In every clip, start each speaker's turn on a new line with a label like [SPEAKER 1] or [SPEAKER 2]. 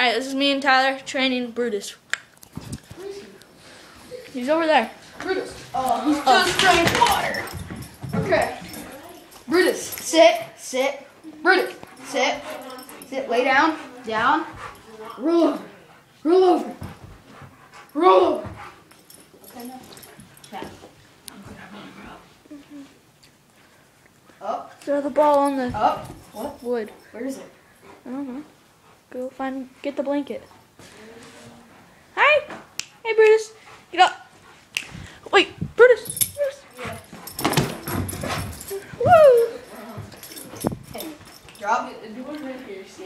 [SPEAKER 1] Alright, this is me and Tyler training Brutus. He's over there.
[SPEAKER 2] Brutus. Oh, he's just drank water. Okay. Brutus, sit. Brutus, sit. Lay down. Roll over. Yeah. Up.
[SPEAKER 1] Throw the ball on the
[SPEAKER 2] What?
[SPEAKER 1] wood.
[SPEAKER 2] Where is it?
[SPEAKER 1] I don't know. Go get the blanket. Hi. Hey, Brutus. Get up. Wait, Brutus.
[SPEAKER 2] Yeah.
[SPEAKER 1] Woo.
[SPEAKER 2] Hey, drop.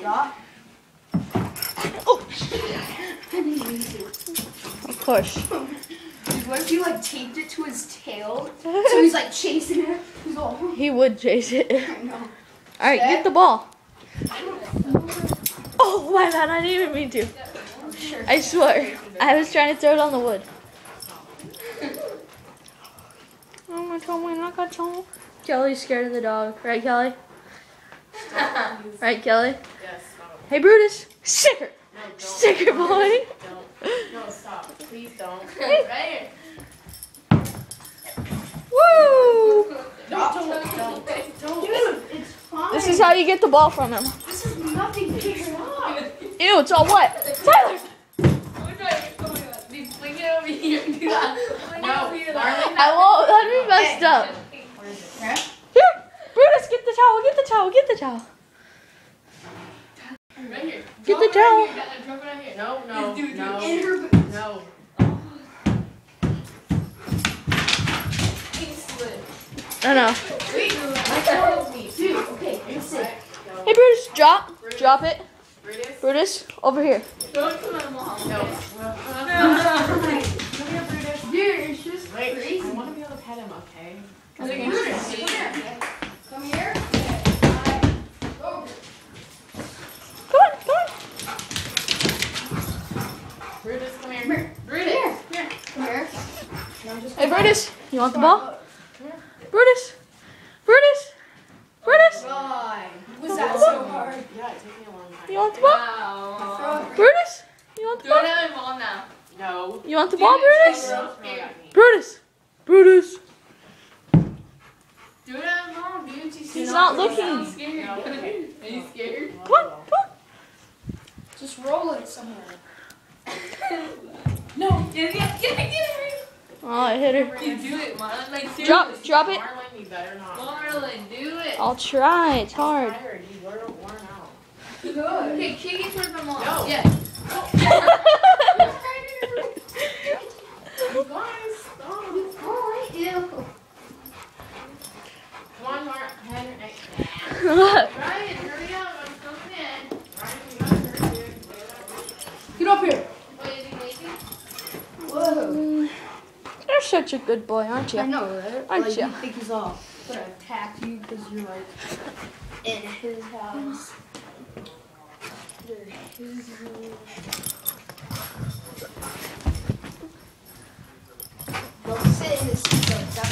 [SPEAKER 2] Drop.
[SPEAKER 1] Oh. Of course.
[SPEAKER 2] Dude, what if you like taped it to his tail? So he's like chasing it. He's all.
[SPEAKER 1] He would chase it.
[SPEAKER 2] I know.
[SPEAKER 1] Alright, get the ball. Oh my bad, I didn't even mean to.
[SPEAKER 2] Sure.
[SPEAKER 1] I swear. I was trying to throw it on the wood. Oh my god, Kelly's scared of the dog. Right, Kelly? Right, Kelly?
[SPEAKER 3] Yes.
[SPEAKER 1] Hey, Brutus. Sticker.
[SPEAKER 3] No, don't.
[SPEAKER 1] Sticker boy.
[SPEAKER 3] Don't. No, stop. Please don't. Right here.
[SPEAKER 1] Woo!
[SPEAKER 3] Don't.
[SPEAKER 2] Dude, it's fine.
[SPEAKER 1] This is how you get the ball from him.
[SPEAKER 2] This is nothing big.
[SPEAKER 1] Ew, it's all wet. Tyler!
[SPEAKER 3] Fling it over here. No, Marlon.
[SPEAKER 1] I won't. That'd be messed up.
[SPEAKER 3] Where is it?
[SPEAKER 2] Okay.
[SPEAKER 1] Here, Brutus, get the towel.
[SPEAKER 3] Right here.
[SPEAKER 1] Get the
[SPEAKER 3] Drop it
[SPEAKER 1] towel.
[SPEAKER 3] right here. Drop it right here. No.
[SPEAKER 2] In her boots.
[SPEAKER 3] No. He slid.
[SPEAKER 1] I know.
[SPEAKER 3] Wait.
[SPEAKER 2] Dude, okay, listen.
[SPEAKER 1] Hey, Brutus, drop it.
[SPEAKER 3] Brutus.
[SPEAKER 1] Brutus, over here.
[SPEAKER 3] Don't to my mom. No.
[SPEAKER 2] Come here, Brutus. Dude, it's just
[SPEAKER 3] Wait.
[SPEAKER 2] crazy.
[SPEAKER 3] I want to be able to pet him, okay?
[SPEAKER 2] Brutus, come here. Over.
[SPEAKER 1] Come on.
[SPEAKER 3] Brutus, come here.
[SPEAKER 2] Come here.
[SPEAKER 3] Brutus.
[SPEAKER 2] Come here. No, just
[SPEAKER 1] Hey, Brutus, you want the ball?
[SPEAKER 3] Come here.
[SPEAKER 1] Brutus.
[SPEAKER 2] Why? Was that so hard?
[SPEAKER 3] Yeah, it took me a long time.
[SPEAKER 1] You want the ball?
[SPEAKER 3] Wow.
[SPEAKER 1] Brutus, you want the
[SPEAKER 3] Do it
[SPEAKER 1] ball?
[SPEAKER 3] at my mom now. No.
[SPEAKER 1] You want the ball, Brutus?
[SPEAKER 3] Don't scare me.
[SPEAKER 1] Brutus.
[SPEAKER 3] Do it at my mom, dude.
[SPEAKER 1] He's not looking.
[SPEAKER 3] I'm scared. Are you scared?
[SPEAKER 1] Come on.
[SPEAKER 2] Just roll it somewhere.
[SPEAKER 3] No. Get it.
[SPEAKER 1] Oh, I hit her.
[SPEAKER 3] You do it, Marlon. Like, seriously.
[SPEAKER 1] Drop it.
[SPEAKER 3] Marlon, you better not. Marlon, do it.
[SPEAKER 1] I'll try. It's hard.
[SPEAKER 3] I'm tired. You were worn out.
[SPEAKER 2] Good.
[SPEAKER 3] Okay, kick it towards my mom.
[SPEAKER 2] No.
[SPEAKER 3] Yeah. You guys, stop.
[SPEAKER 2] Oh, ew.
[SPEAKER 3] Come on, Mark. Ryan, hurry up. I'm coming in. Ryan, you gotta hurry.
[SPEAKER 2] Get up here.
[SPEAKER 3] Wait, is he leaving?
[SPEAKER 2] Whoa.
[SPEAKER 1] You're such a good boy, aren't you?
[SPEAKER 2] I know, right?
[SPEAKER 1] Aren't
[SPEAKER 2] like,
[SPEAKER 1] ya?
[SPEAKER 2] you think he's all gonna attack you because you're like in his house. You're his room. Don't sit in this seat like that.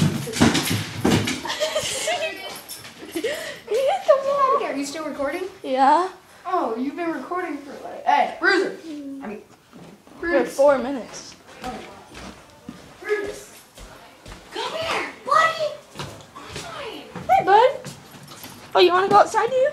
[SPEAKER 1] You hit the ball.
[SPEAKER 2] Are you still recording?
[SPEAKER 1] Yeah.
[SPEAKER 2] Oh, you've been recording for like, hey, Bruiser. I mean,
[SPEAKER 1] For
[SPEAKER 2] Brutus.
[SPEAKER 1] 4 minutes.
[SPEAKER 2] Brutus. Come here, buddy.
[SPEAKER 1] Hey, bud. Oh, you want to go outside, do you?